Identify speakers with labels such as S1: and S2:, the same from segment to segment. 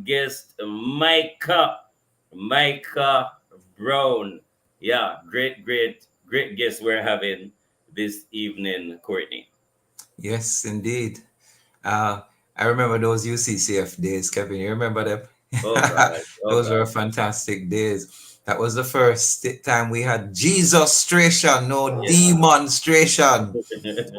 S1: guest Micah Brown. Yeah, great guest we're having this evening, Courtney.
S2: Yes, indeed. Uh, I remember those UCCF days, Kevin. You remember them?
S1: Oh God, oh
S2: Those were
S1: God.
S2: fantastic days. That was the first time we had Jesus-stration, no
S1: Yes.
S2: demonstration.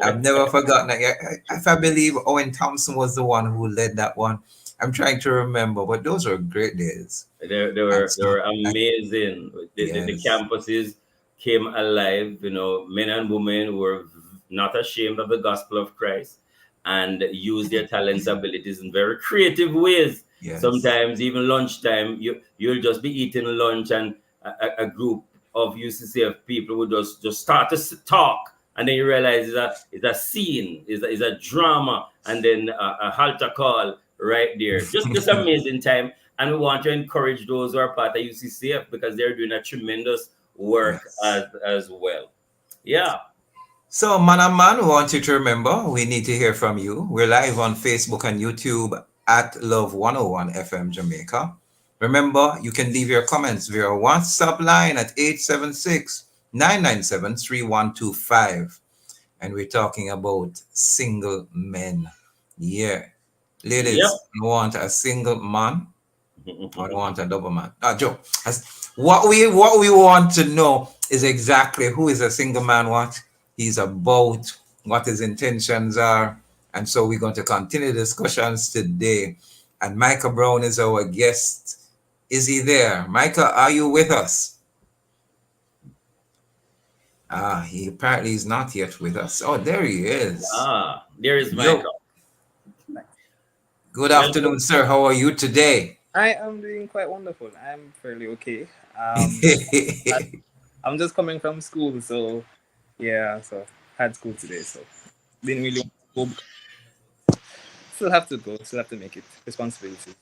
S2: I've never forgotten that. If I believe Owen Thompson was the one who led that one, I'm trying to remember, but those were great days. And
S1: They
S2: so,
S1: were amazing. The
S2: yes,
S1: campuses came alive. Men and women who were not ashamed of the gospel of Christ and used their talents, abilities in very creative ways.
S2: yes.
S1: Sometimes even lunchtime, you'll just be eating lunch and a group of UCCF people would just start to talk, and then you realize it's a scene, it's a drama, and then a halter call right there. Just amazing time, and we want to encourage those who are part of UCCF because they're doing a tremendous work
S2: Yes.
S1: as well. Yeah.
S2: So, man and man, we want you to remember we need to hear from you. We're live on Facebook and YouTube at Love 101 FM Jamaica. Remember, you can leave your comments via WhatsApp line at 876-997-3125. And we're talking about single men. Yeah. Ladies,
S1: Yep.
S2: you want a single man or you want a double man? Ah, Joe. What we want to know is exactly who is a single man, what he's about, what his intentions are. And so we're going to continue discussions today. And Micah Brown is our guest. Is he there? Micah, are you with us? He apparently is not yet with us. Oh, there he is.
S1: There is
S2: Yo,
S1: Michael.
S2: good
S1: Welcome.
S2: afternoon, sir. How are you today?
S3: I am doing quite wonderful. I'm fairly okay. I, I'm just coming from school, so yeah, so had school today, so didn't really want to go. Still have to go. Still have to make it. Responsibilities.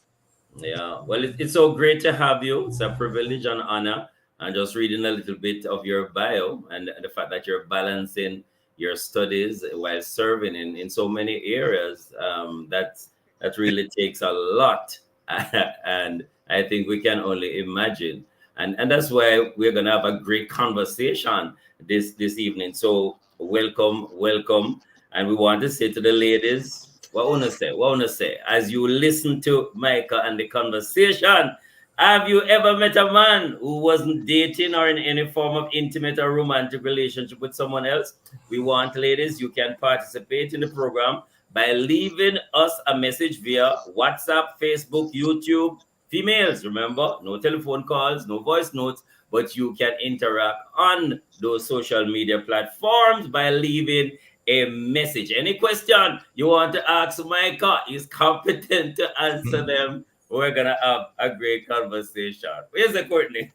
S1: Yeah, well, it's so great to have you. It's a privilege and honor. And just reading a little bit of your bio and the fact that you're balancing your studies while serving in so many areas, that really takes a lot. And I think we can only imagine. And that's why we're gonna have a great conversation this evening. So welcome. And we want to say to the ladies, what I wanna say? What I wanna say? As you listen to Micah and the conversation, have you ever met a man who wasn't dating or in any form of intimate or romantic relationship with someone else? We want, ladies, you can participate in the program by leaving us a message via WhatsApp, Facebook, YouTube. Females, remember, no telephone calls, no voice notes, but you can interact on those social media platforms by leaving a message. Any question you want to ask Micah, he's competent to answer them. We're gonna have a great conversation. Where's the Courtney?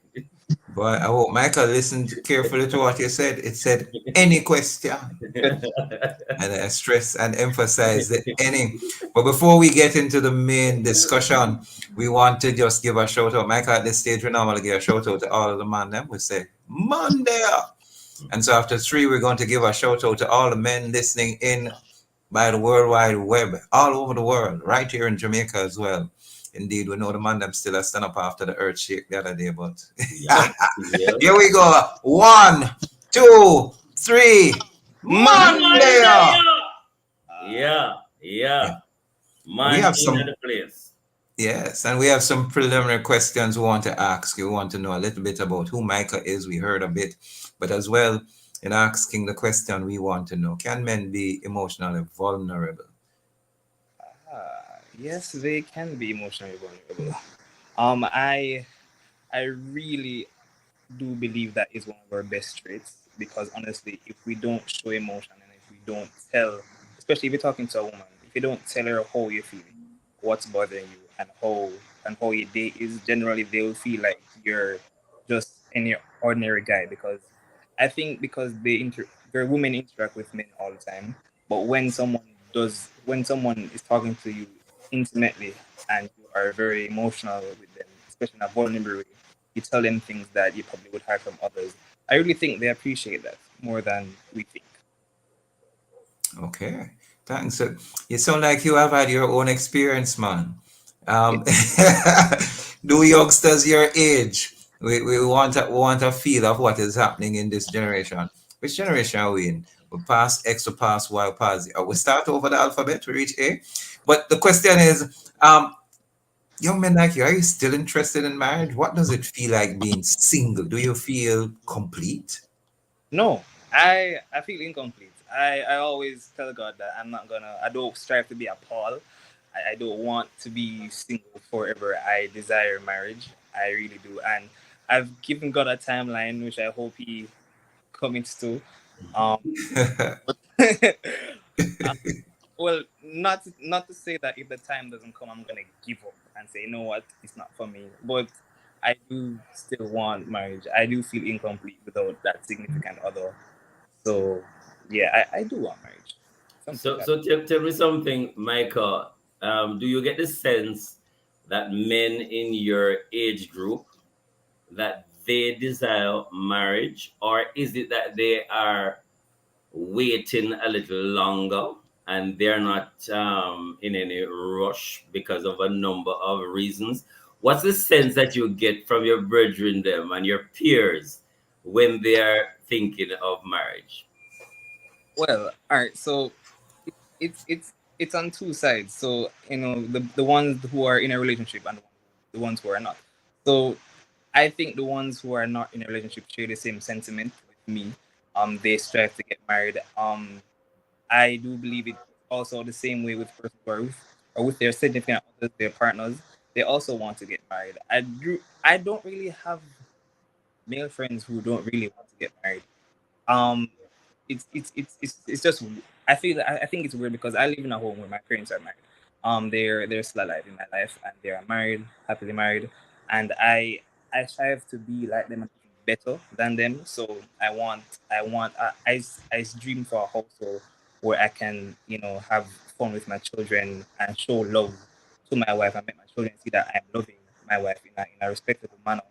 S2: Boy, I hope Michael listened carefully to what you said. It said any question. And I stress and emphasize the any. But before we get into the main discussion, we want to just give a shout out. Michael, at this stage, we normally give a shout out to all of the man them. We say, man there. And so after three, we're going to give a shout out to all the men listening in by the World Wide Web, all over the world, right here in Jamaica as well. Indeed, we know the man them still a stand up after the earth shake the other day, but
S1: Yep, yep.
S2: here we go. One, two, three.
S3: Monday.
S2: Monday.
S1: Yeah,
S2: Yeah.
S1: yeah.
S2: We
S1: Man
S2: have
S1: in
S2: some,
S1: the place.
S2: yes, and we have some preliminary questions we want to ask. We want to know a little bit about who Micah is. We heard a bit, but as well, in asking the question, we want to know, can men be emotionally vulnerable?
S3: Yes, they can be emotionally vulnerable. I really do believe that is one of our best traits because honestly, if we don't show emotion and if we don't tell, especially if you're talking to a woman, if you don't tell her how you're feeling, what's bothering you, and how your day is, generally they will feel like you're just any ordinary guy because I think because their women interact with men all the time, but when someone is talking to you intimately and you are very emotional with them, especially in a vulnerable way, you tell them things that you probably would hide from others. I really think they appreciate that more than we think.
S2: Okay, thanks. So you sound like you have had your own experience, man. Um, do youngsters your age? We want a feel of what is happening in this generation. Which generation are we in? We pass X, we pass Y, we pass Z. We start over the alphabet, we reach A. But the question is, young men like you, are you still interested in marriage? What does it feel like being single? Do you feel complete?
S3: No, I feel incomplete. I always tell God that I don't strive to be a Paul. I don't want to be single forever. I desire marriage. I really do. And I've given God a timeline which I hope he commits to. Um uh, well, not to say that if the time doesn't come I'm gonna give up and say, you know what, it's not for me. But I do still want marriage. I do feel incomplete without that significant other. So yeah, I do want marriage. Something
S1: So,
S3: that
S1: tell me something, Michael. Do you get the sense that men in your age group that they desire marriage, or is it that they are waiting a little longer and they're not in any rush because of a number of reasons? What's the sense that you get from your brethren, them, and your peers when they are thinking of marriage?
S3: well, all right. So it, it's on two sides. So the ones who are in a relationship and the ones who are not. So I think the ones who are not in a relationship share the same sentiment with me. They strive to get married. I do believe it also the same way with persons who are with their significant others, their partners. They also want to get married. I don't really have male friends who don't really want to get married. Um, it's just I think it's weird because I live in a home where my parents are married. They're still alive in my life and they are married, happily married, and I strive to be like them and even better than them. So I dream for a household where I can have fun with my children and show love to my wife and make my children see that I'm loving my wife in a respectable manner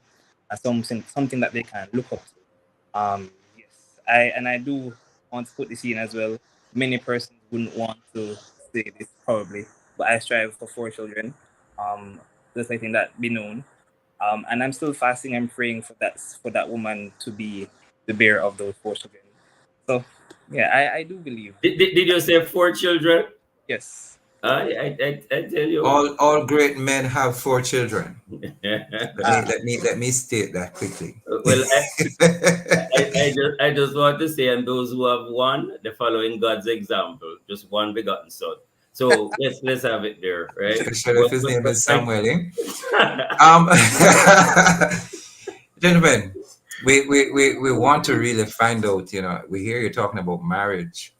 S3: and something that they can look up to. Yes, I do want to put this in as well. Many persons wouldn't want to say this probably, but I strive for 4 children. Just letting that be known. And I'm still fasting and praying for that woman to be the bearer of those 4 children. So yeah, I do believe.
S1: Did you say 4 children?
S3: Yes.
S1: I tell you.
S2: All great men have 4 children.
S3: Ah,
S2: Let me state that quickly.
S1: Well, I just want to say, and those who have one, they're following God's example, just one begotten son. So let's have it there, right?
S2: Especially if his name is
S1: Thank
S2: Samuel. Eh? Um, gentlemen, we want to really find out. We hear you talking about marriage.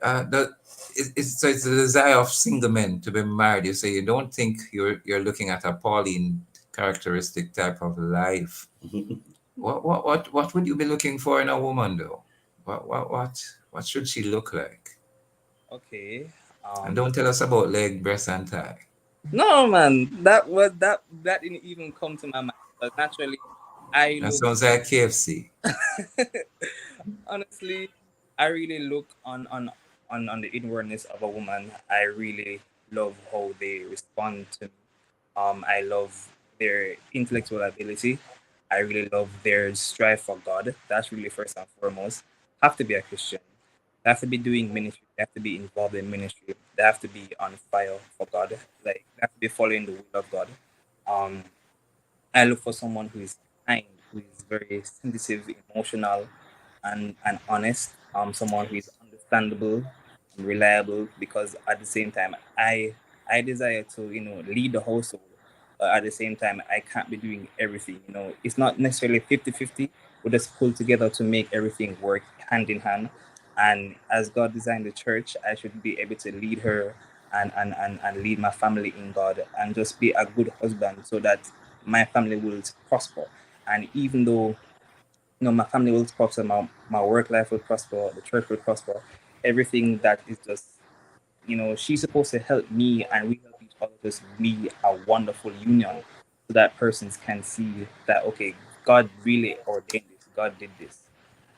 S2: So it's the desire of single men to be married. You say you don't think you're looking at a Pauline characteristic type of life. What would you be looking for in a woman though? What should she look like?
S3: okay.
S2: And don't tell us about leg, breast, and thigh.
S3: No, man, that didn't even come to my mind. But naturally, I
S2: That
S3: look.
S2: sounds like KFC.
S3: Honestly, I really look on the inwardness of a woman. I really love how they respond to me. I love their intellectual ability. I really love their strive for God. That's really first and foremost. Have to be a Christian. They have to be doing ministry. They have to be involved in ministry. They have to be on fire for God. Like they have to be following the will of God. Um, I look for someone who is kind, who is very sensitive, emotional, and honest. Someone who is understandable, reliable. Because at the same time, I desire to lead the household. At the same time, I can't be doing everything. It's not necessarily 50-50. We just pull together to make everything work hand in hand. And as God designed the church, I should be able to lead her and lead my family in God and just be a good husband so that my family will prosper. And even though my family will prosper, my work life will prosper, the church will prosper, everything that is just she's supposed to help me and we help each other just be a wonderful union so that persons can see that okay, God really ordained this, God did this.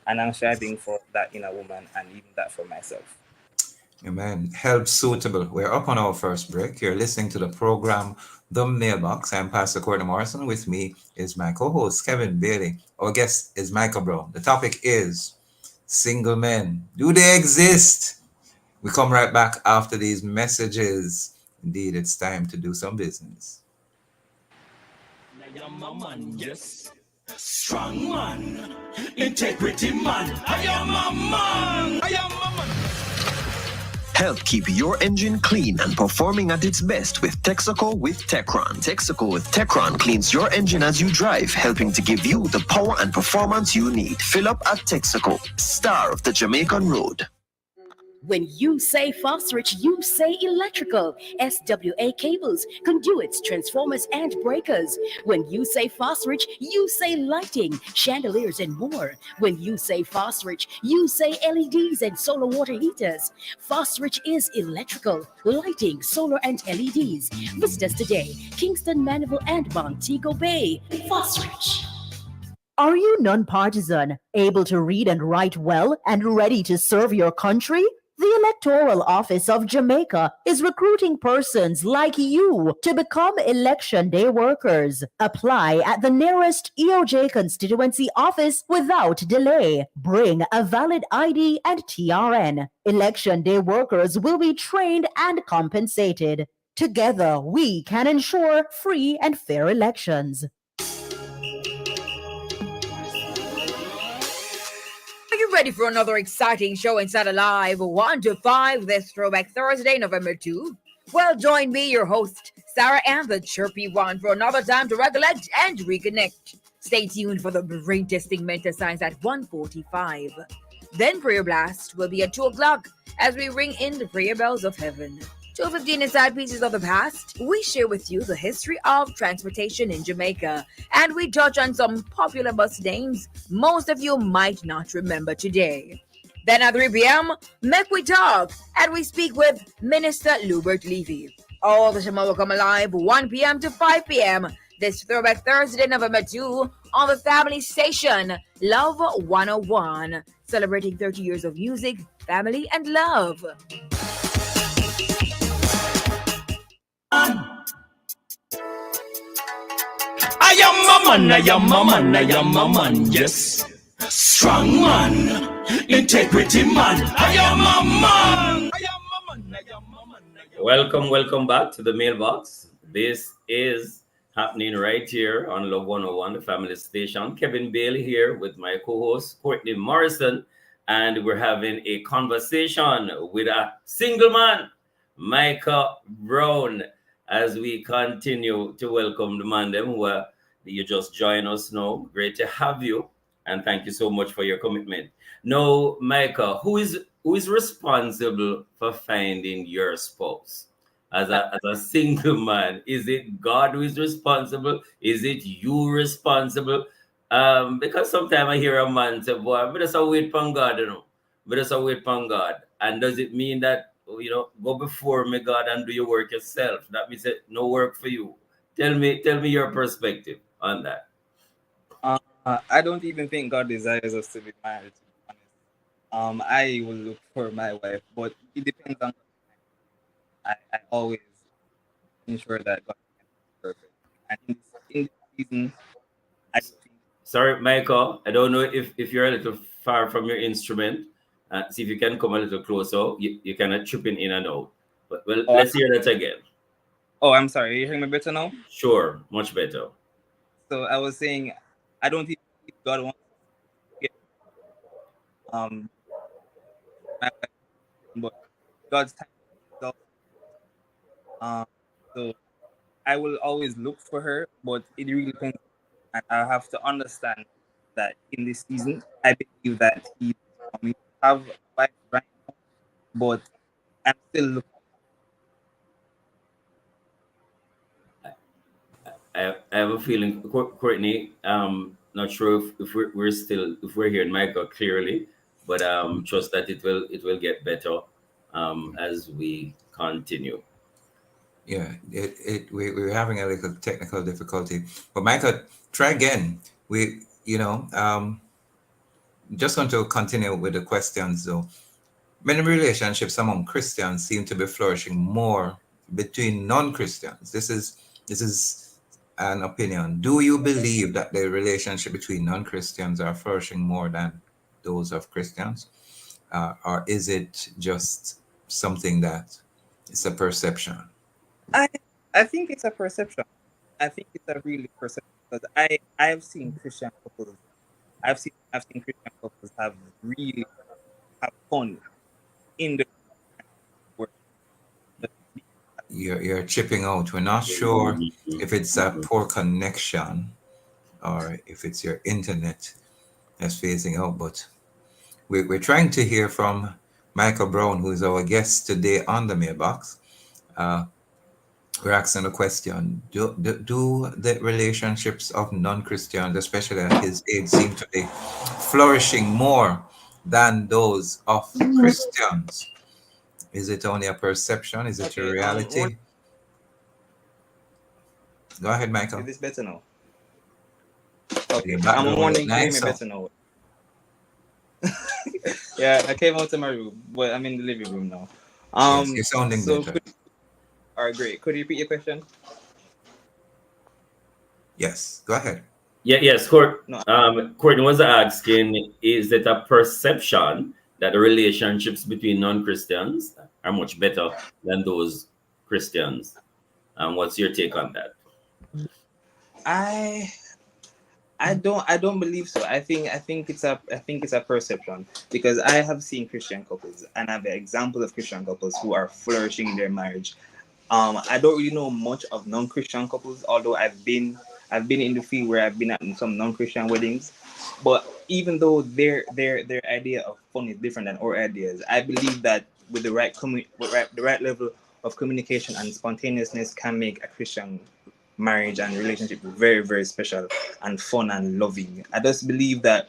S3: And I'm striving for that in a woman and even that for myself.
S2: Amen. Help suitable. We're up on our first break. You're listening to the program The Mailbox. I'm Pastor Courtney Morrison. With me is my co-host Kevin Bailey. Our guest is Michael Brown. The topic is single men. Do they exist? We come right back after these messages. Indeed, it's time to do some business.
S4: I am a man, yes. Strong man. Integrity man. I am a man. I am a man.
S5: Help keep your engine clean and performing at its best with Texaco with Techron. Texaco with Techron cleans your engine as you drive, helping to give you the power and performance you need. Fill up at Texaco, star of the Jamaican road.
S6: When you say phosphorus, you say electrical. SWA cables, conduits, transformers, and breakers. When you say phosphorus, you say lighting, chandeliers, and more. When you say phosphorus, you say LEDs and solar water heaters. Phosphorus is electrical, lighting, solar, and LEDs. Visit us today, Kingston, Mandeville, and Montego Bay. Phosphorus.
S7: Are you nonpartisan, able to read and write well, and ready to serve your country? The Electoral Office of Jamaica is recruiting persons like you to become election day workers. Apply at the nearest EOJ constituency office without delay. Bring a valid ID and TRN. Election day workers will be trained and compensated. Together, we can ensure free and fair elections.
S8: Are you ready for another exciting show inside Alive 1 to 5 this Throwback Thursday, November 2? Well, join me, your host, Sarah, and the Chirpy One for another time to recollect and reconnect. Stay tuned for the brain testing mental science at 1:45. Then Prayer Blast will be at 2 o'clock as we ring in the prayer bells of heaven. 2:15 Inside Pieces of the Past, we share with you the history of transportation in Jamaica, and we touch on some popular bus names most of you might not remember today. Then at 3 p.m., make we talk, and we speak with Minister Lubert Levy. All the show will come alive 1 p.m. to 5 p.m. this Throwback Thursday, November 2, on the family station, Love 101, celebrating 30 years of music, family, and love.
S4: I am a man, I am a man, I am a man, yes. Strong man. Integrity man. I am a man. I am a man, I am a man.
S1: Welcome back to the mailbox. This is happening right here on Love 101, the family station. Kevin Bailey here with my co-host Courtney Morrison, and we're having a conversation with a single man, Micah Brown, as we continue to welcome the man them who are you just join us now. Great to have you, and thank you so much for your commitment. Now, Micah, who is responsible for finding your spouse? As a single man, is it God who is responsible? Is it you responsible? Because sometimes I hear a man say, "Boy, but just a wait upon God, you know. But just a wait upon God." And does it mean that go before me, God, and do your work yourself? That means that no work for you. Tell me your perspective on that.
S3: I don't even think God desires us to be married, to be honest. I will look for my wife, but it depends on. I always ensure that God is perfect. And in this season, I don't think.
S1: Sorry, Michael. I don't know if you're a little far from your instrument. See if you can come a little closer. You cannot chipping in and out. But well,
S3: Oh,
S1: let's hear that again.
S3: I'm sorry. Are you hearing me better now?
S1: Sure, much better.
S3: So I was saying, I don't think God wants to get um my wife, but God's time is also. Um, so I will always look for her, but it really depends. And I have to understand that in this season, I believe that He for me to have a wife right now, but I'm still looking.
S1: I have a feeling, Courtney. Not sure if we're still if we're hearing Michael clearly, but trust that it will get better as we continue.
S2: Yeah, we're having a little technical difficulty. But Michael, try again. Just going to continue with the questions though. Many relationships among Christians seem to be flourishing more between non-Christians. This is an opinion. Do you believe that the relationship between non-Christians are flourishing more than those of Christians, or is it just something that it's a perception?
S3: I I think it's a perception. I think it's a really perception because I've seen Christian couples. I've seen Christian couples have really have fun in the work.
S2: You're chipping out. We're not sure if it's a poor connection or if it's your internet that's phasing out, but we're trying to hear from Michael Brown, who is our guest today on the mailbox. Uh, we're asking a question: do the relationships of non-Christians, especially at his age, seem to be flourishing more than those of Christians? Is it only a perception? Is it a
S3: Okay.
S2: reality? Go ahead,
S3: Is
S2: Michael.
S3: this better now?
S2: Your
S3: Okay. I'm
S2: background look
S3: wondering if you can hear
S2: nice.
S3: me
S2: So
S3: better now. Yeah, I came out to my room, but I'm in the living room now.
S2: yes, you're sounding
S3: So
S2: better.
S3: all right, great. Could you repeat your question?
S2: Yes, go ahead.
S1: Yes,
S3: No.
S1: Courtney was asking, is it a perception that the relationships between non-Christians are much better than those Christians? What's your take on that?
S3: I I don't believe so. I think it's a perception because I have seen Christian couples and I have examples of Christian couples who are flourishing in their marriage. I don't really know much of non-Christian couples, although I've been in the field where I've been at some non-Christian weddings. But even though their idea of fun is different than our ideas, I believe that with the right level of communication and spontaneousness can make a Christian marriage and relationship very, very special and fun and loving. I believe that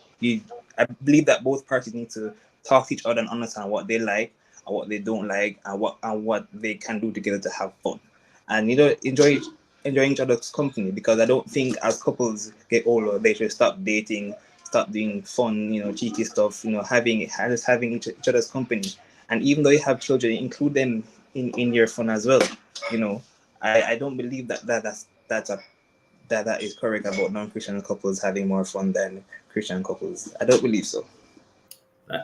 S3: both parties need to talk to each other and understand what they like and what they don't like and what they can do together to have fun. And enjoying each other's company, because I don't think as couples get older they should stop dating, stop doing fun, cheeky stuff, having each other's company. And even though you have children, include them in your fun as well. You know, I don't believe that is correct about non-Christian couples having more fun than Christian couples. I don't believe so.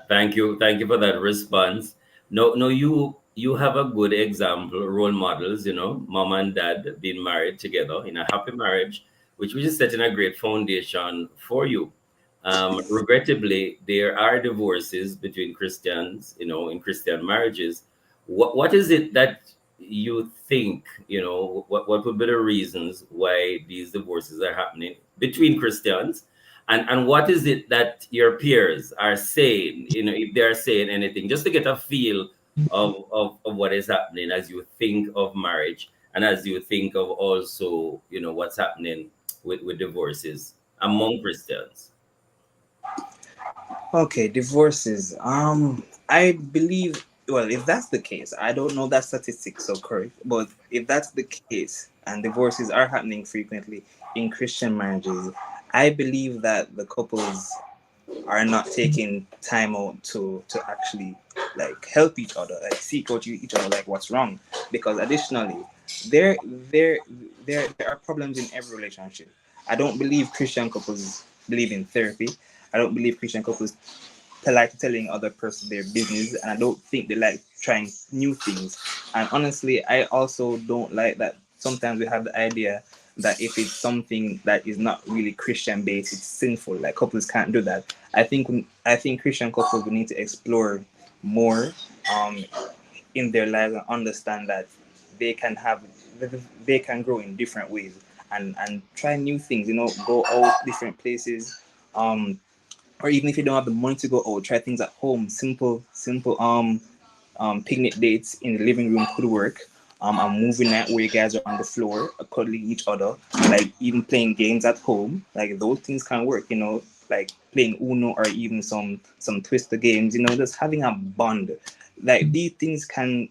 S1: Thank you for that response. No, no, you have a good example, role models. Mom and dad being married together in a happy marriage, which is setting a great foundation for you. Regrettably, there are divorces between Christians, in Christian marriages. What is it that you think, what would be the reasons why these divorces are happening between Christians? And what is it that your peers are saying, if they're saying anything, just to get a feel of what is happening as you think of marriage and as you think of also, what's happening with divorces among Christians.
S3: Okay, divorces. I believe. Well, if that's the case, I don't know that statistics so correct, but if that's the case and divorces are happening frequently in Christian marriages, I believe that the couples are not taking time out to actually like help each other, like seek out each other, like what's wrong. Because additionally, there there there are problems in every relationship. I don't believe Christian couples believe in therapy. I don't believe Christian couples like telling other person their business, and I don't think they like trying new things. And honestly, I also don't like that sometimes we have the idea that if it's something that is not really Christian based, it's sinful. Like couples can't do that. I think Christian couples will need to explore more um in their lives and understand that they can have they can grow in different ways and try new things. Go out different places. Or even if you don't have the money to go out, try things at home. Simple picnic dates in the living room could work. A movie night where you guys are on the floor, cuddling each other, like even playing games at home. Like those things can work. Like playing Uno or even some Twister games. Just having a bond. Like these things can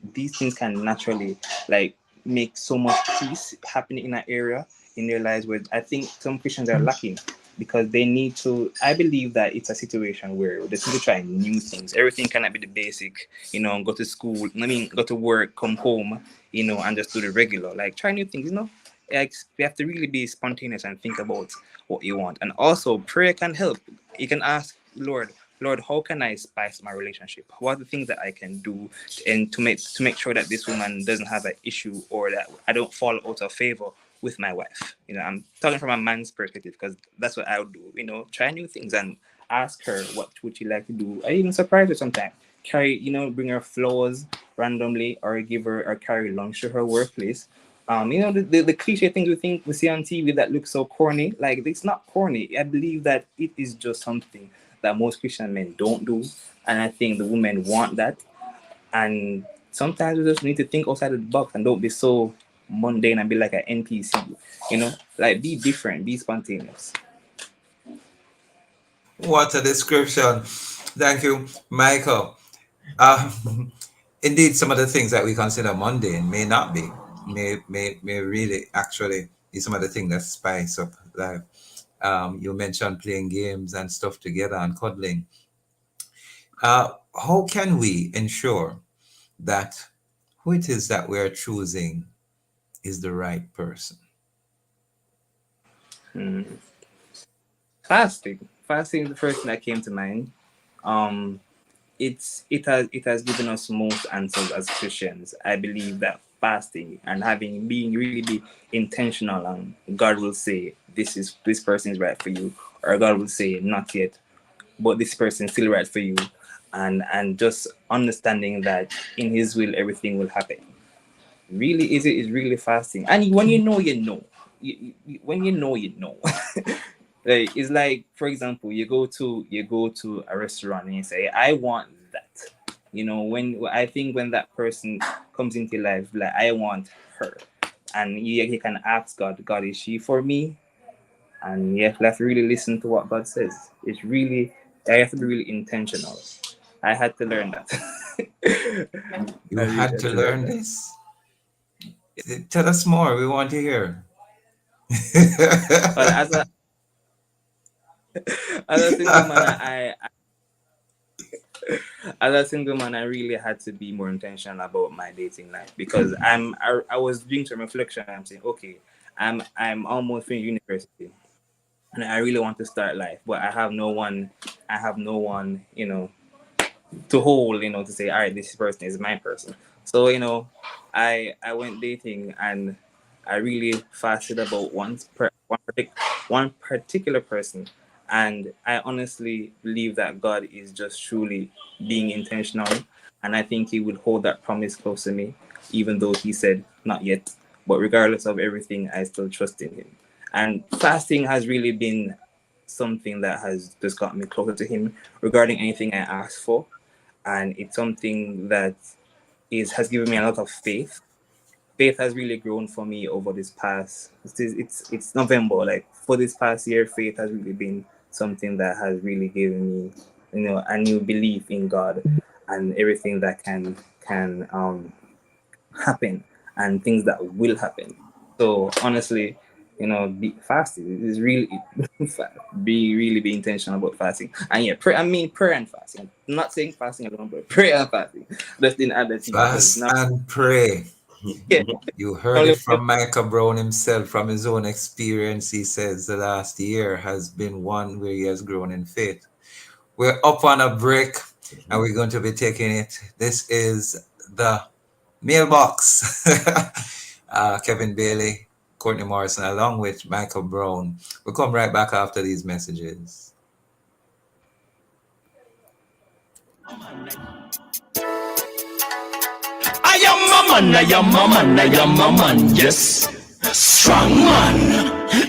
S3: naturally like make so much peace happening in that area in their lives, where I think some Christians are lacking. because they need to. I believe that it's a situation where they need to try new things. Everything cannot be the basic, go to school, go to work, come home, and just do the regular. Like, try new things, Like, you have to really be spontaneous and think about what you want. And also, prayer can help. You can ask Lord, how can I spice my relationship? What are the things that I can do and to make sure that this woman doesn't have an issue, or that I don't fall out of favor with my wife? I'm talking from a man's perspective, because that's what I would do. Try new things and ask her what would she like to do. I even surprise her sometimes. Bring her flowers randomly, or give her, or carry lunch to her workplace. The cliche things we see on TV that look so corny, like, it's not corny. I believe that it is just something that most Christian men don't do, and I think the women want that. And sometimes we just need to think outside the box and don't be so mundane and be like an NPC. Like, be different, be spontaneous.
S2: What a description. Thank you, Michael. Indeed, some of the things that we consider mundane may not be, may really actually be some of the things that spice up life. You mentioned playing games and stuff together and cuddling. How can we ensure that who it is that we're choosing is the right person?
S3: Fasting is the first thing that came to mind. It has given us most answers as Christians. I believe that fasting and being really intentional, and God will say this person is right for you, or God will say not yet, but this person is still right for you, and just understanding that in His will everything will happen. Really, is really fasting. And when you know, when you know. Like, it's like, for example, you go to a restaurant and you say, I want that. When that person comes into life, like, I want her. And you can ask God, is she for me? And you have to really listen to what God says. I have to be really intentional. I had to learn that.
S2: You had to learn this? Tell us more. We want to hear.
S3: Well, as a single man, as a single man, I really had to be more intentional about my dating life, because I was doing some reflection. I'm saying, okay, I'm almost finished university, and I really want to start life, but I have no one, to hold, to say, all right, this person is my person. So, I went dating, and I really fasted about one particular person. And I honestly believe that God is just truly being intentional. And I think He would hold that promise close to me, even though He said not yet. But regardless of everything, I still trust in Him. And fasting has really been something that has just got me closer to Him regarding anything I ask for. And it's something that has given me a lot of faith. Faith has really grown for me over this past. It's November. Like, for this past year, faith has really been something that has really given me, a new belief in God and everything that can happen, and things that will happen. So honestly, be fasting is really be intentional about fasting. And yeah, prayer and fasting. I'm not saying fasting alone, but prayer and fasting. Just in other things.
S2: Fast and pray.
S3: Yeah.
S2: You heard it from Michael Brown himself, from his own experience. He says the last year has been one where he has grown in faith. We're up on a break, and we're going to be taking it. This is the mailbox. Kevin Bailey, Courtney Morrison, along with Michael Brown. We'll come right back after these messages.
S4: I am a man, yes. Strong man,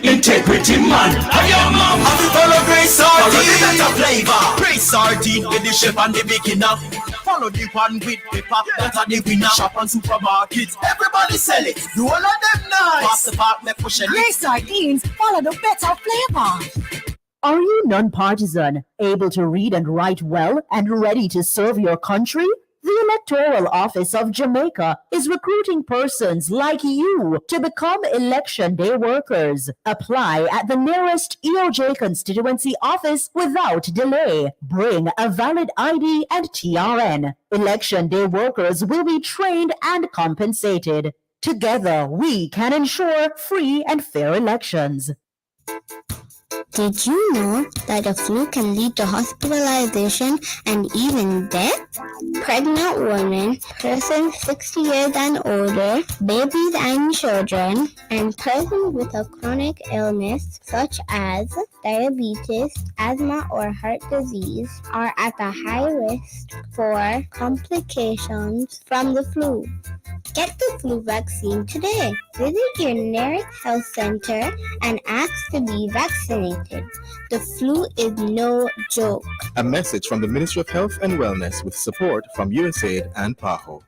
S4: integrity man. I am a man. Follow Grace Sardine, that a flavor. Grace Sardine with the chef and the beginner. Follow the one with pepper, that are the winner. Shop on supermarkets, everybody sell it. You all of them nice. Pass the part, me push it.
S6: Grace Sardines follow the better flavor.
S7: Are you non-partisan, able to read and write well, and ready to serve your country? The The Electoral Office of Jamaica is recruiting persons like you to become election day workers. Apply at the nearest EOJ constituency office without delay. Bring a valid ID and TRN. Election day workers will be trained and compensated. Together, we can ensure free and fair elections.
S9: Did you know that the flu can lead to hospitalization and even death? Pregnant women, persons 60 years and older, babies and children, and persons with a chronic illness such as diabetes, asthma, or heart disease are at a high risk for complications from the flu. Get the flu vaccine today. Visit your nearest health center and ask to be vaccinated. The flu is no joke.
S10: A message from the Ministry of Health and Wellness with support from USAID and PAHO.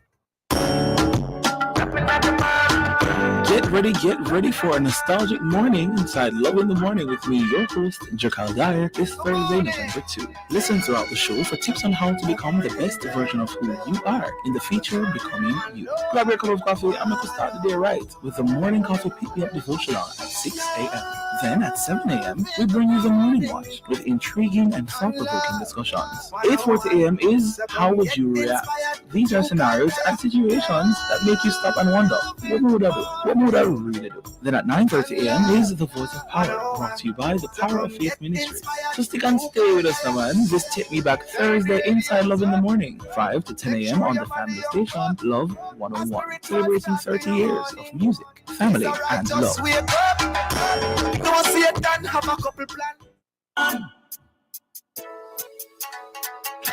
S10: Get ready for a nostalgic morning inside Love in the Morning with me, your host, Jakal Dyer, this Thursday, November 2. Listen throughout the show for tips on how to become the best version of who you are in the feature Becoming You. Grab your cup of coffee and make us start the day right with the Morning Coffee Pick Me Up devotional at 6 a.m. Then at 7 a.m., we bring you the Morning Watch with intriguing and thought-provoking discussions. 8:40 a.m. is How Would You React? These are scenarios and situations that make you stop and wonder, what would I do? What would I really do? Then at 9:30 a.m. is The Voice of Power, brought to you by the Power of Faith Ministry. So stick and stay with us, man. This Take Me Back Thursday inside Love in the Morning, 5 to 10 a.m. on the family station, Love 101, celebrating 30 years of music, family, and love.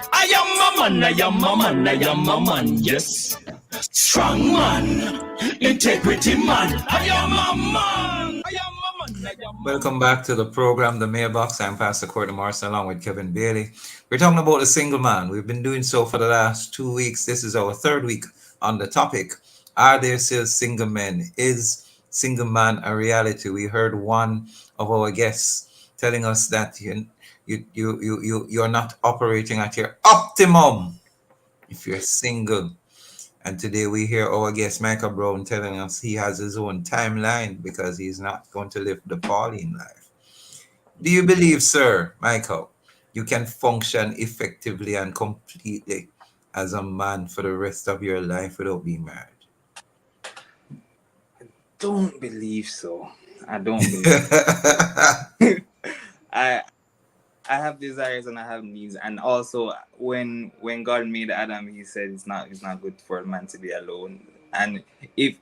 S4: I am a man, yes. Strong man, integrity man. I am a man.
S2: Welcome back to the program, The Mailbox. I'm Pastor Courtney Morrison along with Kevin Bailey. We're talking about the single man. We've been doing so for the last 2 weeks. This is our third week on the topic. Are there still single men? Is single man a reality? We heard one of our guests telling us that you're not operating at your optimum if you're single. And today we hear our guest Michael Brown telling us he has his own timeline because he's not going to live the Pauline life. Do you believe, sir, Michael, you can function effectively and completely as a man for the rest of your life without being married?
S3: Don't believe so. I don't believe I have desires and I have needs, and also when God made Adam, he said it's not good for a man to be alone. And if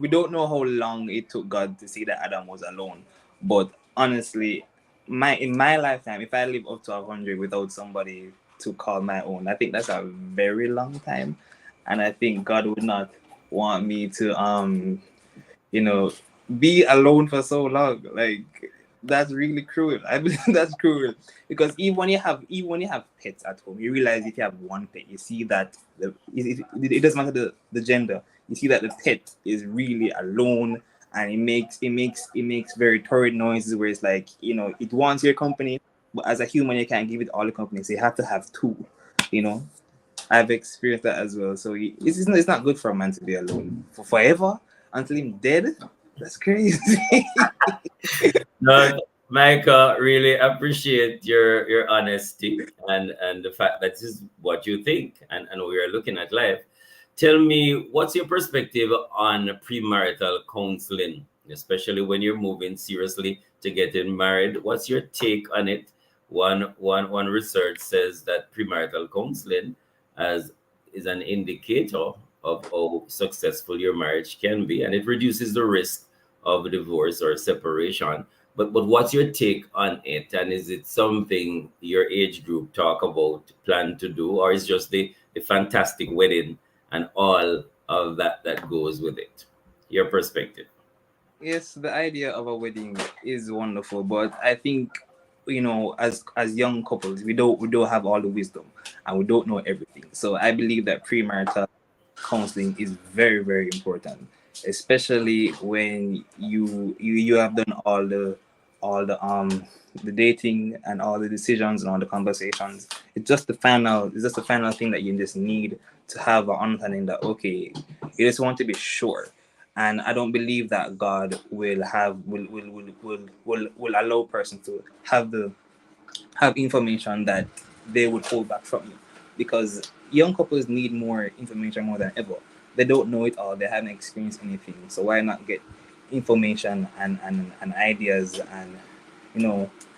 S3: we don't know how long it took God to see that Adam was alone, but honestly, in my lifetime, if I live up to 100 without somebody to call my own, I think that's a very long time, and I think God would not want me to be alone for so long. Like, that's really cruel. I believe that's cruel, because even when you have pets at home, you realize if you have one pet, you see that it doesn't matter the gender. You see that the pet is really alone, and it makes very torrid noises where it's like, it wants your company, but as a human you can't give it all the company, so you have to have two. I've experienced that as well. So it's not good for a man to be alone for forever until he's dead. That's crazy.
S1: No, Micah, really appreciate your honesty and the fact that this is what you think and we are looking at life. Tell me, what's your perspective on premarital counseling, especially when you're moving seriously to getting married? What's your take on it? One research says that premarital counseling is an indicator of how successful your marriage can be, and it reduces the risk of divorce or separation. But what's your take on it? And is it something your age group talk about, plan to do, or is just the fantastic wedding and all of that goes with it? Your perspective.
S3: Yes, the idea of a wedding is wonderful, but I think, as young couples, we don't have all the wisdom and we don't know everything. So I believe that premarital counseling is very, very important, especially when you have done all the dating and all the decisions and all the conversations. It's just the final thing that you just need to have an understanding that okay, you just want to be sure. And I don't believe that God will allow person to have information that they would hold back from you, because young couples need more information more than ever. They don't know it all, they haven't experienced anything, so why not get information and ideas and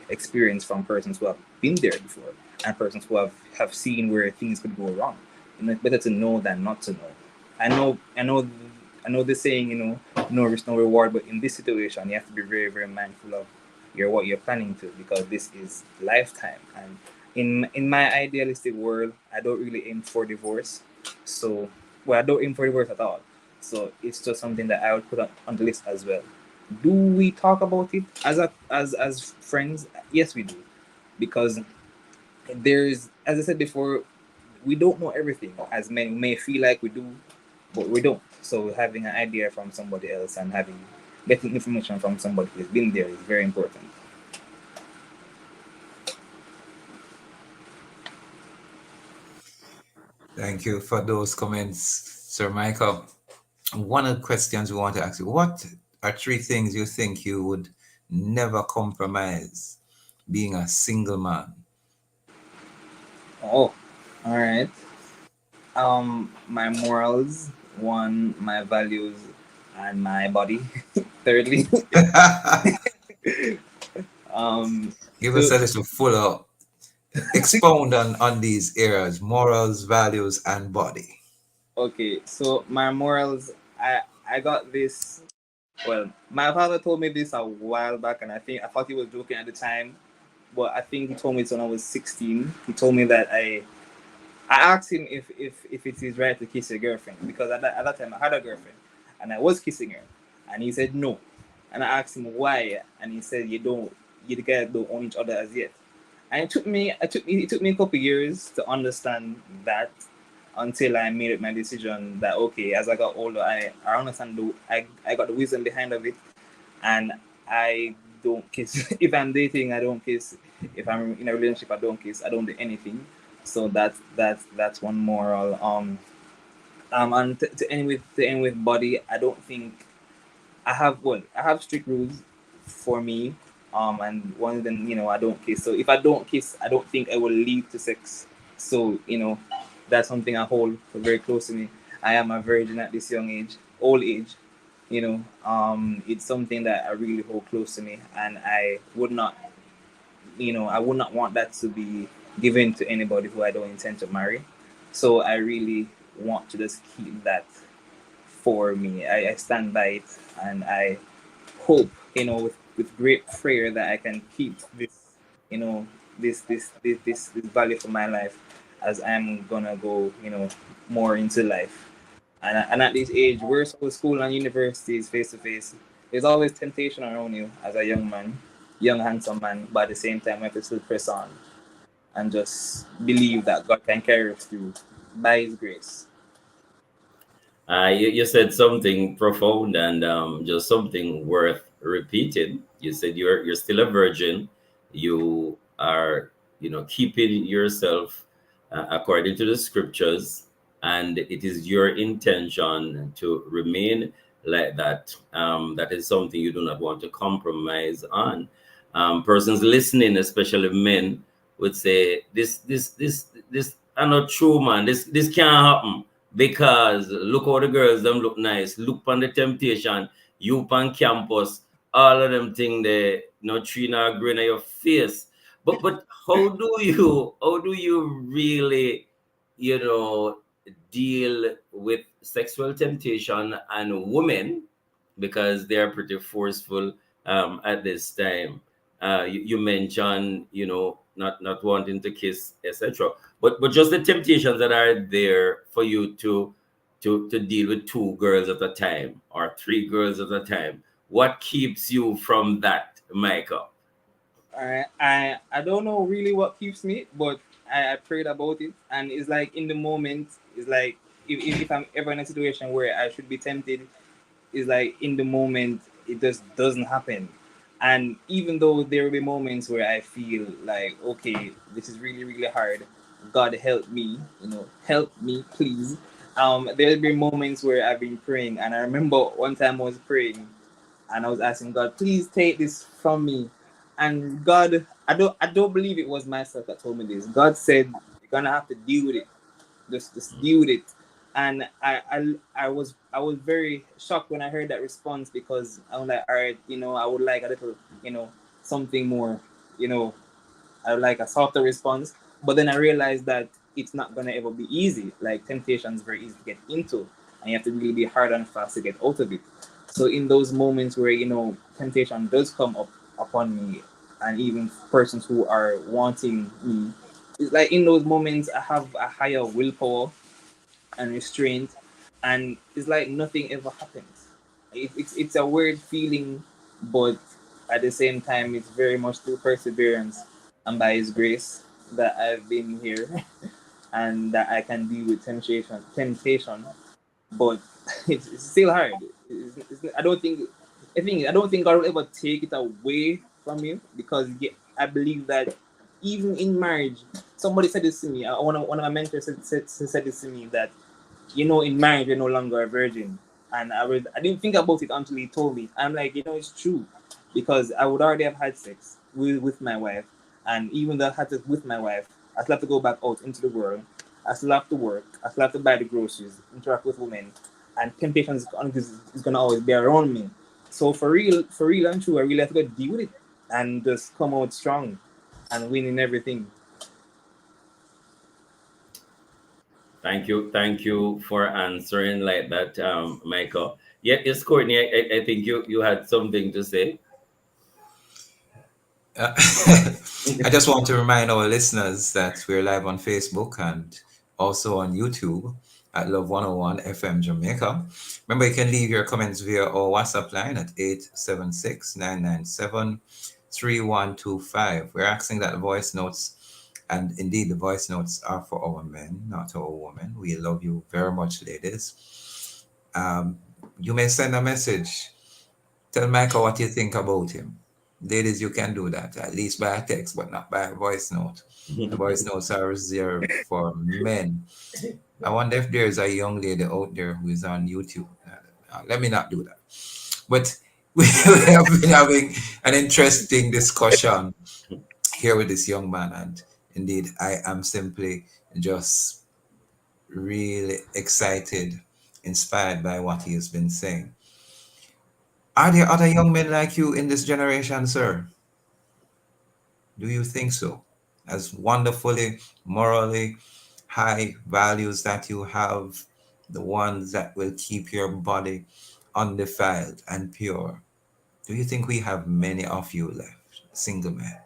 S3: experience from persons who have been there before, and persons who have seen where things could go wrong. It's better to know than not to know. I know the saying, no risk, no reward, but in this situation you have to be very, very mindful of what you're planning to, because this is lifetime. And in my idealistic world, I don't really aim for divorce. So, well, I don't aim for divorce at all. So it's just something that I would put on the list as well. Do we talk about it as friends? Yes, we do, because there's, as I said before, we don't know everything. As men, we may feel like we do, but we don't. So having an idea from somebody else and getting information from somebody who's been there is very important.
S2: Thank you for those comments, Sir Michael. One of the questions we want to ask you: what are 3 things you think you would never compromise being a single man?
S3: Oh, all right. My morals, one, my values, and my body. Thirdly, um,
S2: Give us
S3: to
S2: a little fuller expound on these areas: morals, values, and body.
S3: okay. So my morals, I got this. Well, my father told me this a while back, and I thought he was joking at the time, but I think he told me it when I was 16. He told me that I asked him if it is right to kiss your girlfriend, because at that time I had a girlfriend and I was kissing her, and he said no. And I asked him why, and he said you guys don't own each other as yet. And it took me a couple years to understand that, until I made my decision that okay, as I got older, I understand I got the wisdom behind of it, and I don't kiss. If I'm dating, I don't kiss. If I'm in a relationship, I don't kiss. I don't do anything. So that's one moral. And to end with body, I don't think I have strict rules for me. And one of them, I don't kiss. So if I don't kiss, I don't think I will lead to sex. So that's something I hold very close to me. I am a virgin at this young age, old age. It's something that I really hold close to me, and I would not want that to be given to anybody who I don't intend to marry. So I really want to just keep that for me. I stand by it, and I hope, with great prayer, that I can keep this, this value for my life, as I'm gonna go, more into life. And at this age, where school and university is face to face, there's always temptation around you as a young man, young handsome man. But at the same time, we have to still press on and just believe that God can carry us through by His grace.
S1: You said something profound and just something worth repeating. You said you're still a virgin. You are, keeping yourself according to the scriptures, and it is your intention to remain like that. That is something you do not want to compromise on. Persons listening, especially men, would say, "This are not true, man. This can't happen." Because look how the girls them look nice. Look on the temptation. You on campus. All of them thing they no tree nor grin at your face. But how do you really, you know, deal with sexual temptation and women, because they're pretty forceful at this time. You mentioned, not wanting to kiss, etc. But just the temptations that are there for you to deal with 2 girls at a time or 3 girls at a time. What keeps you from that, Michael?
S3: I don't know really what keeps me, but I prayed about it, and it's like in the moment, it's like if I'm ever in a situation where I should be tempted, it's like in the moment it just doesn't happen. And even though there will be moments where I feel like okay, this is really, really hard, God help me, help me, please. There'll be moments where I've been praying, and I remember one time I was praying, and I was asking God, please take this from me. And God, I don't believe it was myself that told me this. God said, you're gonna have to deal with it. Just deal with it. And I was very shocked when I heard that response, because I was like, all right, I would like a little, something more, you know, I would like a softer response. But then I realized that it's not gonna ever be easy. Like, temptation is very easy to get into, and you have to really be hard and fast to get out of it. So in those moments where temptation does come up upon me, and even persons who are wanting me, it's like in those moments I have a higher willpower and restraint, and it's like nothing ever happens. It's a weird feeling, but at the same time, it's very much through perseverance and by His grace that I've been here, and that I can deal with temptation. But it's still hard. I don't think God will ever take it away from you, because I believe that even in marriage, somebody said this to me. One of my mentors said this to me, that in marriage you're no longer a virgin. And I didn't think about it until he told me. I'm like, it's true. Because I would already have had sex with my wife. And even though I had sex with my wife, I still have to go back out into the world. I still have to work. I still have to buy the groceries, interact with women. And temptation is gonna always be around me. So for real and true, I really have to go deal with it and just come out strong and win in everything.
S1: Thank you for answering like that, Michael. Yeah, yes, Courtney. I think you had something to say.
S2: Uh, I just want to remind our listeners that we're live on Facebook and also on YouTube at Love 101 FM Jamaica. Remember, you can leave your comments via our WhatsApp line at 876-997-3125. We're asking that voice notes, and indeed the voice notes are for our men, not our women. We love you very much, ladies. You may send a message. Tell Michael what you think about him. Ladies, you can do that, at least by a text, but not by a voice note. The voice notes are reserved for men. I wonder if there's a young lady out there who is on YouTube. Let me not do that. But we have been having an interesting discussion here with this young man. And indeed, I am simply just really excited, inspired by what he has been saying. Are there other young men like you in this generation, sir? Do you think so? As wonderfully, morally high values that you have, the ones that will keep your body undefiled and pure. Do you think we have many of you left, single men?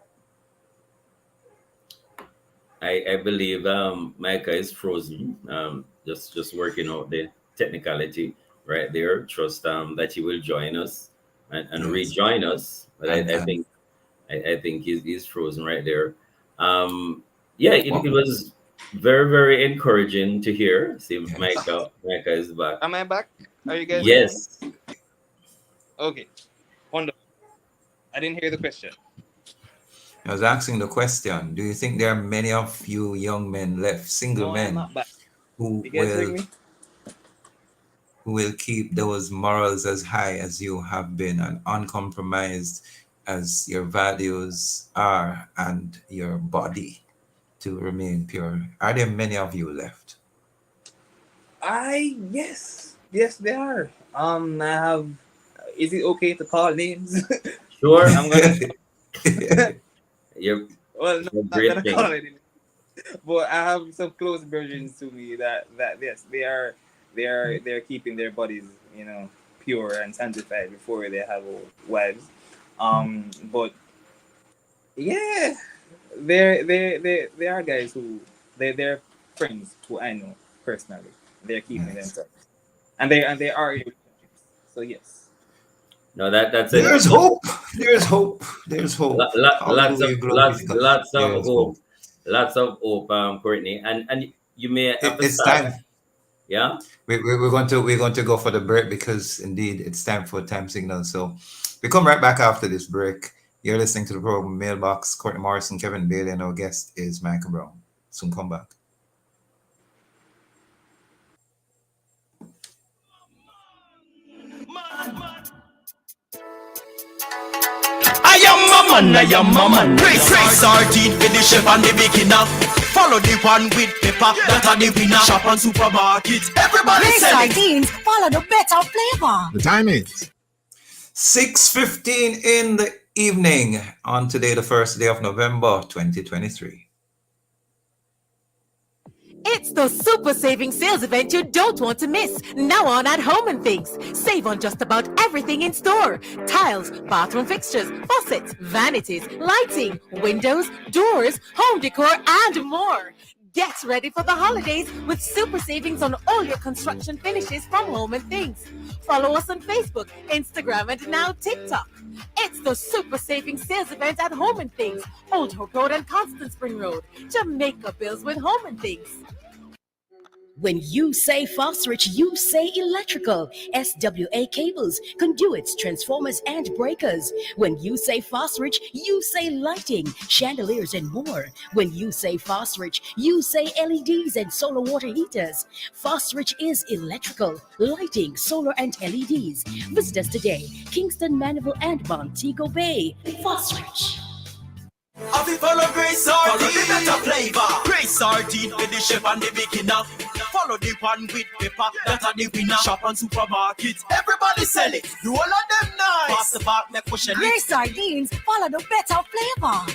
S1: I believe Micah is frozen. Just working out the technicality right there. Trust that he will join us and
S2: Yes.
S1: rejoin us. But I
S2: And
S1: think I think he's frozen right there. Yeah, it
S2: what?
S1: was very encouraging to hear. See,
S2: Yes.
S1: Micah is back.
S3: Am I back? Are you guys hearing me?
S1: Yes.
S3: Okay, wonderful. I didn't hear the question.
S2: I was asking the question, do you think there are many of you young men left, single
S3: No, I am
S2: men,
S3: not back.
S2: who
S3: You guys hearing
S2: will
S3: me?
S2: who will keep those morals as high as you have been and uncompromised as your values are and your body to remain pure? Are there many of you left?
S3: Yes, they are. I have. Is it okay to call names?
S1: Sure.
S3: I'm gonna.
S1: You're
S3: Well, no,
S1: a
S3: I'm not
S1: great
S3: gonna call
S1: thing.
S3: it. But I have some close virgins to me that yes, they're keeping their bodies, pure and sanctified before they have wives. But yeah, there are guys who they're friends who I know personally. They're keeping
S2: Yes.
S3: themselves, and they are in relationships. So yes.
S1: No, that's a
S2: There's hope. There's hope. There's hope.
S1: lots of
S2: Hallelujah. Glory to God. There's hope.
S1: lots of hope, Courtney, and you may have to
S2: It's
S1: start.
S2: time.
S1: Yeah.
S2: We're going to go for the break because indeed it's time for time signal. So we come right back after this break. You're listening to the program Mailbox. Courtney Morrison, Kevin Bailey, and our guest is Michael Brown. Soon come back.
S4: I am a man. Praise sardine for the chef and the beginner. Follow the one with pepper, that are the winner. Shop and supermarkets, everybody
S11: Praise
S4: selling.
S11: sardines, follow the better flavor.
S12: The time is
S2: 6:15 in the evening on today, the first day of November 2023.
S13: It's the super saving sales event you don't want to miss. Now on at Home and Things. Save on just about everything in store. Tiles, bathroom fixtures, faucets, vanities, lighting, windows, doors, home decor, and more. Get ready for the holidays with super savings on all your construction finishes from Home and Things. Follow us on Facebook, Instagram, and now TikTok. It's the super saving sales event at Home and Things, Old Hope Road and Constant Spring Road. Jamaica bills with Home and Things.
S6: When you say phosphorus, you say electrical. SWA cables, conduits, transformers, and breakers. When you say phosphorus, you say lighting, chandeliers, and more. When you say phosphorus, you say LEDs and solar water heaters. Phosphorus is electrical, lighting, solar, and LEDs. Visit us today, Kingston, Mandeville, and Montego Bay. Phosphorus.
S4: Have you follow Grace Sardine? Follow the better flavor. Grace Sardine for the chef and the beginner. Follow the one with pepper, that are the winner. Shop and supermarkets, everybody sell it. Do all of them nice. Pass the back, make push it.
S11: Praise sardines, follow the better flavor.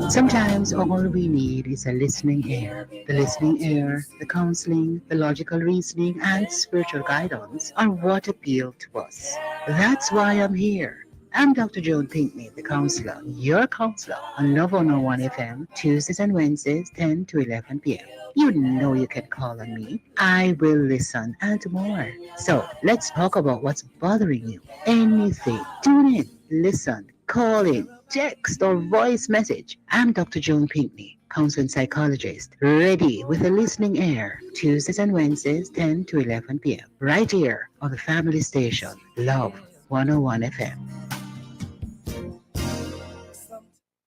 S14: Sometimes all we need is a listening ear. The listening ear, the counseling, the logical reasoning, and spiritual guidance are what appeal to us. That's why I'm here. I'm Dr. Joan Pinkney, the counselor, your counselor on Love 101 FM, Tuesdays and Wednesdays, 10 to 11 p.m. You know you can call on me. I will listen and more. So let's talk about what's bothering you. Anything. Tune in, listen, call in, text or voice message. I'm Dr. Joan Pinkney, counseling psychologist, ready with a listening ear. Tuesdays and Wednesdays, 10 to 11 p.m. Right here on the family station, Love 101 FM.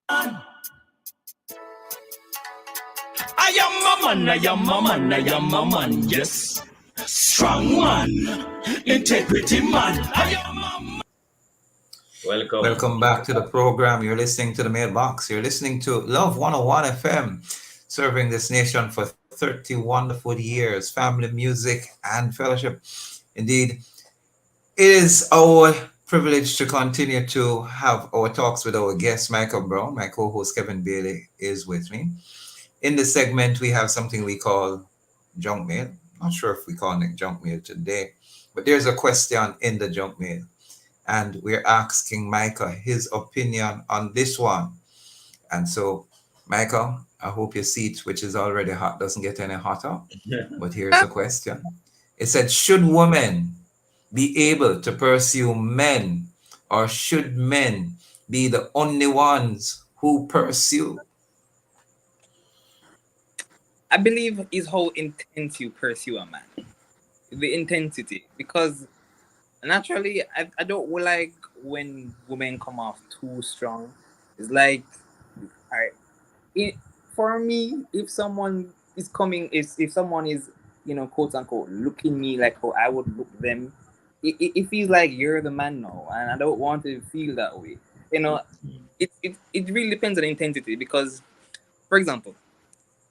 S4: I am a man, yes. Strong man, integrity man. I am a man.
S2: Welcome back to the program. You're listening to the Mailbox. You're listening to Love 101 FM, serving this nation for 30 wonderful years. Family, music, and fellowship. Indeed, it is our privilege to continue to have our talks with our guest, Michael Brown. My co-host, Kevin Bailey, is with me. In this segment, we have something we call junk mail. Not sure if we call it junk mail today, but there's a question in the junk mail. And we're asking Michael his opinion on this one. And so, Michael, I hope your seat, which is already hot, doesn't get any hotter. But here's the question. It said, should women be able to pursue men, or should men be the only ones who pursue?
S3: I believe is how intense you pursue a man. The intensity. Because naturally, I don't like when women come off too strong. It's like, for me, if someone is coming, if someone is, quote unquote, looking me like how I would look them, it feels like you're the man now, and I don't want to feel that way. It really depends on the intensity because, for example,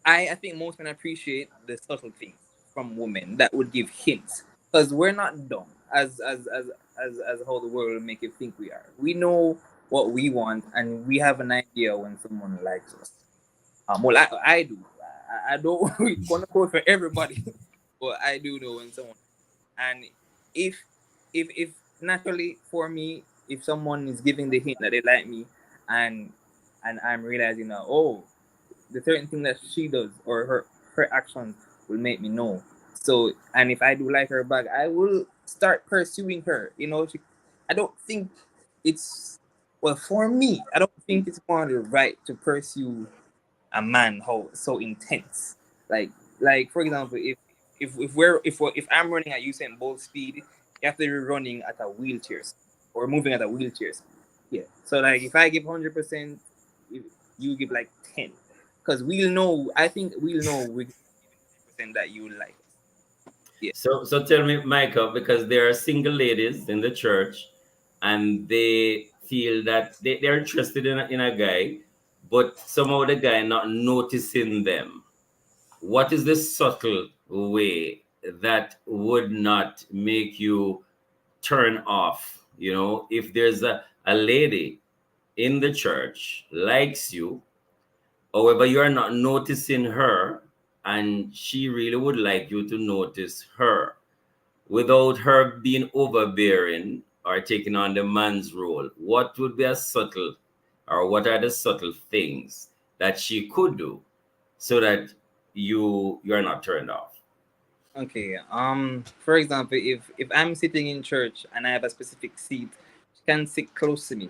S3: I think most men appreciate the subtle things from women that would give hints because we're not dumb as how the world will make it think we are. We know what we want and we have an idea when someone likes us. Well, I do. I don't want to quote for everybody, but I do know when someone. And if naturally for me, if someone is giving the hint that they like me, and I'm realizing that the certain thing that she does or her actions will make me know. So, and if I do like her back, I will start pursuing her. I don't think it's, well, for me, I don't think it's more the right to pursue a man how so intense. Like for example, if I'm running at Usain Bolt speed, you have to be running at a wheelchair speed or moving at a wheelchair speed. Yeah. So like if I give 100%, you give like 10. because we'll know. I think we'll know with 10% that you like us. Yeah.
S1: So tell me, Michael, because there are single ladies in the church, and they feel that they're interested in a guy, but somehow the guy not noticing them. What is the subtle way that would not make you turn off? You know, if there's a lady in the church likes you, however, you are not noticing her, and she really would like you to notice her without her being overbearing or taking on the man's role. What would be a subtle, or what are the subtle things that she could do so that you're not turned off?
S3: Okay. For example, if I'm sitting in church and I have a specific seat, she can sit close to me.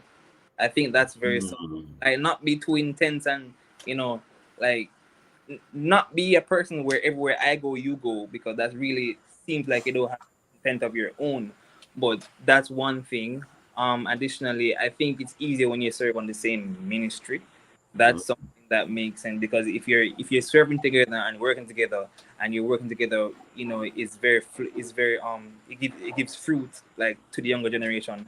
S3: I think that's very subtle.
S1: Mm.
S3: Like not be too intense and you know, like not be a person where everywhere I go you go, because that really seems like you don't have intent of your own. But that's one thing. Additionally, I think it's easier when you serve on the same ministry. That's something that makes sense, because if you're serving together and working together and you're working together, it gives fruit like to the younger generation.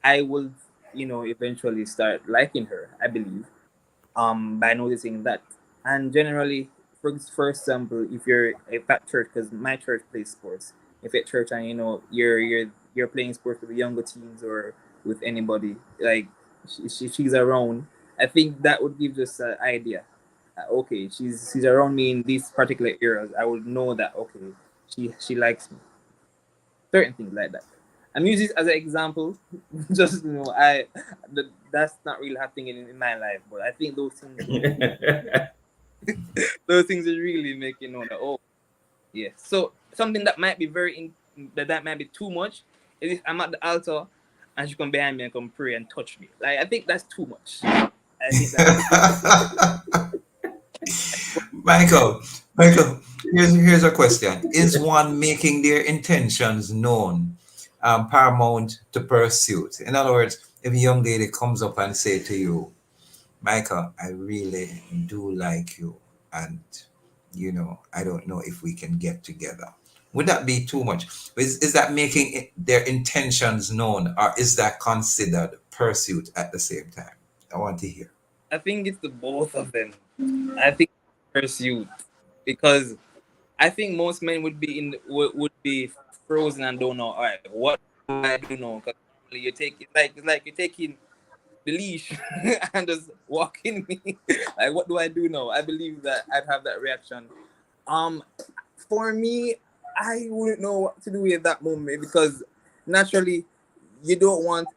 S3: I will, eventually start liking her, I believe, by noticing that. And generally, for example, if at church, because my church plays sports, if at church and you're playing sports with the younger teens or with anybody, like she's around, I think that would give us an idea. Okay, she's around me in these particular areas. I would know that okay, she likes me. Certain things like that. I'm using this as an example. Just that's not really happening in my life, but I think those things those things are really making know that yeah. So something that might be that might be too much is if I'm at the altar and she come behind me and come pray and touch me. Like I think that's too much. I think that
S2: Michael, here's a question. Is one making their intentions known paramount to pursuit? In other words, if a young lady comes up and say to you, Michael, I really do like you, and I don't know if we can get together. Would that be too much? Is that making their intentions known, or is that considered pursuit at the same time? I want to hear.
S3: I think it's the both of them. I think pursuit, because I think most men would be frozen and don't know. All right, what do I do now? Because normally you take it's like you're taking the leash and just walking me. Like, what do I do now? I believe that I'd have that reaction. Um, for me, I wouldn't know what to do at that moment, because naturally, you don't want.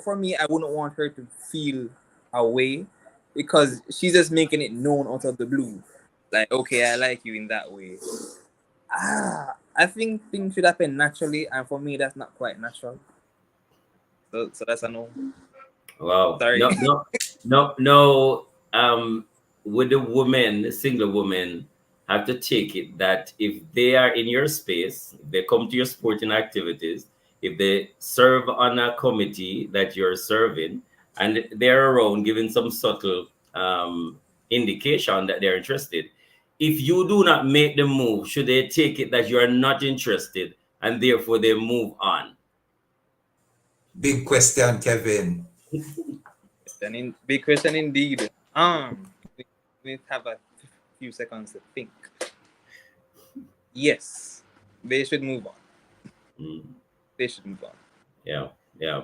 S3: For me, I wouldn't want her to feel away, because she's just making it known out of the blue. Like, okay, I like you in that way. I think things should happen naturally, and for me, that's not quite natural. So that's a no.
S1: Wow.
S3: Sorry.
S1: No, no, no, no. Would the woman, the single woman, have to take it that if they are in your space, they come to your sporting activities, if they serve on a committee that you're serving, and they're around giving some subtle indication that they're interested, if you do not make the move, should they take it that you are not interested and therefore they move on?
S2: Big question, Kevin.
S3: Big question indeed. We have a few seconds to think. Yes, they should move on.
S1: Mm.
S3: They should move on.
S1: Yeah, yeah.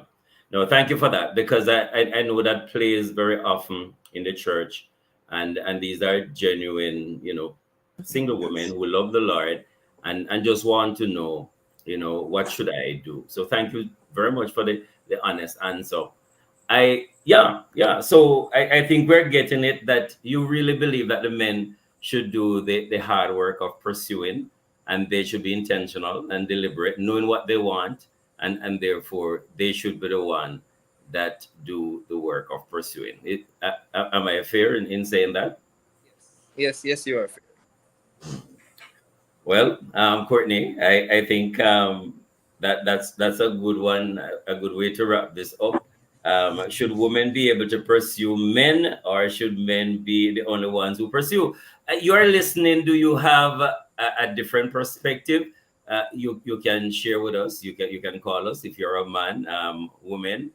S1: No, thank you for that, because I know that plays very often in the church, and these are genuine, single women who love the Lord, and just want to know, what should I do? So thank you very much for the honest answer. Yeah. So I think we're getting it that you really believe that the men should do the hard work of pursuing, and they should be intentional and deliberate, knowing what they want, and therefore they should be the one that do the work of pursuing it. Am I fair in saying that?
S3: Yes, you are fair.
S1: Well, Courtney, I think that's a good one, a good way to wrap this up. Should women be able to pursue men, or should men be the only ones who pursue? You are listening. Do you have a different perspective? You can share with us. You can call us if you're a man, woman.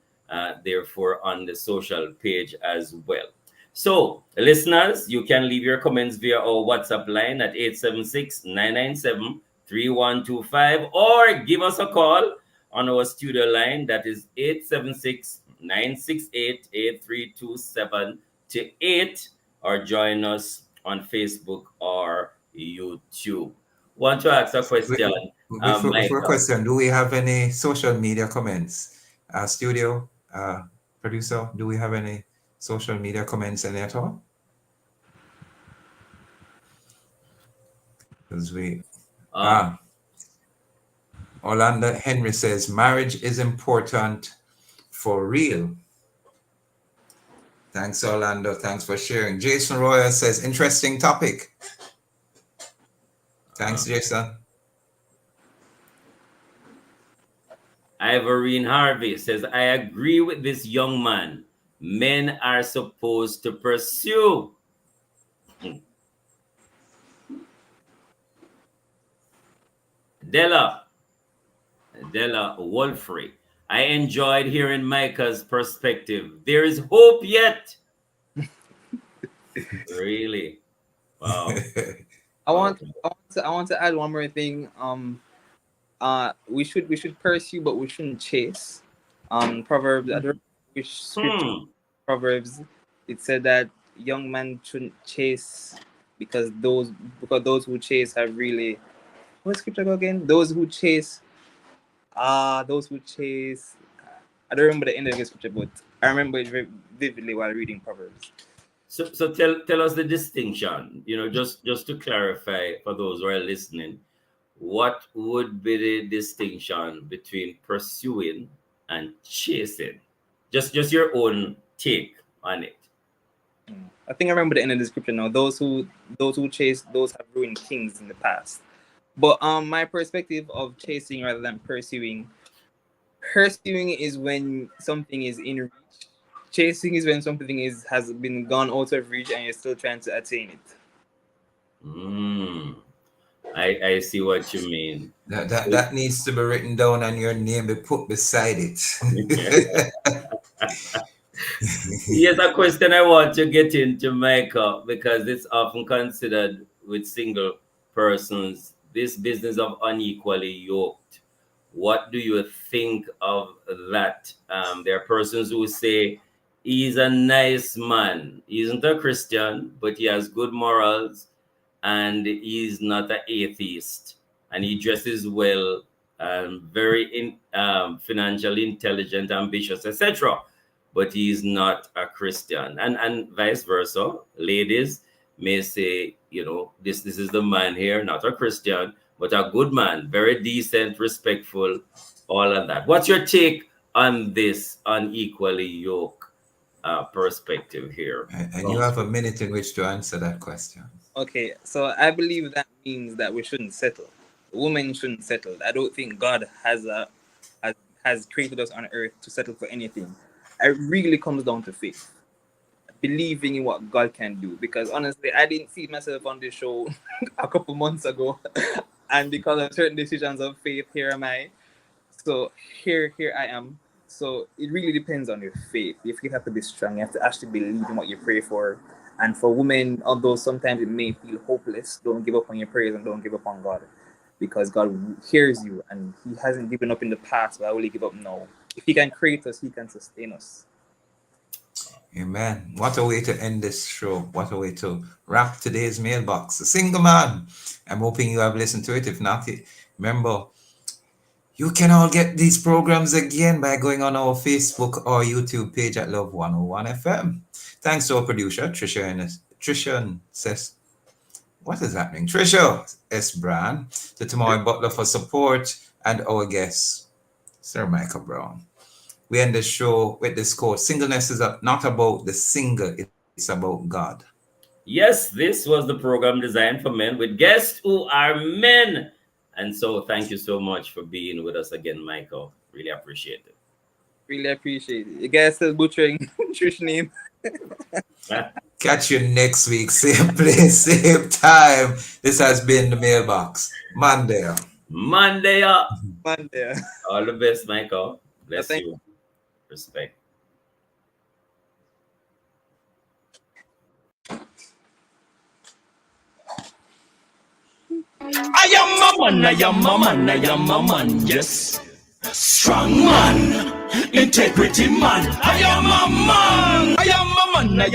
S1: Therefore, on the social page as well. So, listeners, you can leave your comments via our WhatsApp line at 876-997-3125, or give us a call on our studio line, that is 876-968-8327 to 8, or join us on Facebook or YouTube. Want to ask a question,
S2: Before
S1: Michael?
S2: question, do we have any social media comments? Studio producer, do we have any social media comments any at all? Because Orlando Henry says marriage is important for real. Thanks, Orlando. Thanks for sharing. Jason Royal says interesting topic. Thanks, Jason.
S1: Ivorine Harvey says, I agree with this young man. Men are supposed to pursue. Della Wolfrey, I enjoyed hearing Micah's perspective. There is hope yet. Really? Wow.
S3: I want to add one more thing. We should pursue, but we shouldn't chase. Proverbs, I don't know which scripture, Proverbs, it said that young men shouldn't chase because those who chase have really, what scripture go again? Those who chase, I don't remember the end of the scripture, but I remember it very vividly while reading Proverbs.
S1: So tell us the distinction, just to clarify for those who are listening, what would be the distinction between pursuing and chasing? Just your own take on it.
S3: I think I remember the end of the scripture now. Those who chase, those have ruined kings in the past. But my perspective of chasing rather than pursuing is when something is in reach. Chasing is when something has been gone out of reach and you're still trying to attain it.
S1: I see what you mean.
S2: That needs to be written down and your name be put beside it.
S1: Here's a question I want to get into, Michael, because it's often considered with single persons, this business of unequally yoked. What do you think of that? There are persons who say he's a nice man. He isn't a Christian, but he has good morals, and he's not an atheist, and he dresses well, very financially intelligent, ambitious, etc. But he is not a Christian, and vice versa. Ladies may say, this is the man here, not a Christian, but a good man, very decent, respectful, all of that. What's your take on this unequally yoked perspective here?
S2: And you have a minute in which to answer that question.
S3: Okay, so I believe that means that we shouldn't settle. Women shouldn't settle. I don't think God has created us on earth to settle for anything. It really comes down to faith, believing in what God can do. Because honestly, I didn't see myself on this show a couple months ago, and because of certain decisions of faith, here am I. So here I am. So it really depends on your faith. Your faith have to be strong. You have to actually believe in what you pray for. And for women, although sometimes it may feel hopeless, don't give up on your prayers and don't give up on God, because God hears you and He hasn't given up in the past. Why will He give up now? If He can create us, He can sustain us.
S2: Amen. What a way to end this show. What a way to wrap today's mailbox. A single man. I'm hoping you have listened to it. If not, remember, you can all get these programs again by going on our Facebook or YouTube page at Love 101 FM. Thanks to our producer, Trisha says, what is happening? Trisha S. Brand, to Tamari Butler for support, and our guest, Sir Michael Brown. We end the show with this quote: singleness is not about the single, it's about God.
S1: Yes, this was the program designed for men with guests who are men. And so thank you so much for being with us again, Michael. Really appreciate it.
S3: Really appreciate it. You guys still butchering Trish name.
S2: Catch you next week, same place, same time. This has been the mailbox. Monday.
S1: Monday up.
S3: Monday.
S1: All the best, Michael. Bless
S3: Thank
S1: you. Respect.
S4: I am a man, I am a man, I am a man, yes. Strong man, integrity man. I am a man, I am a man, I am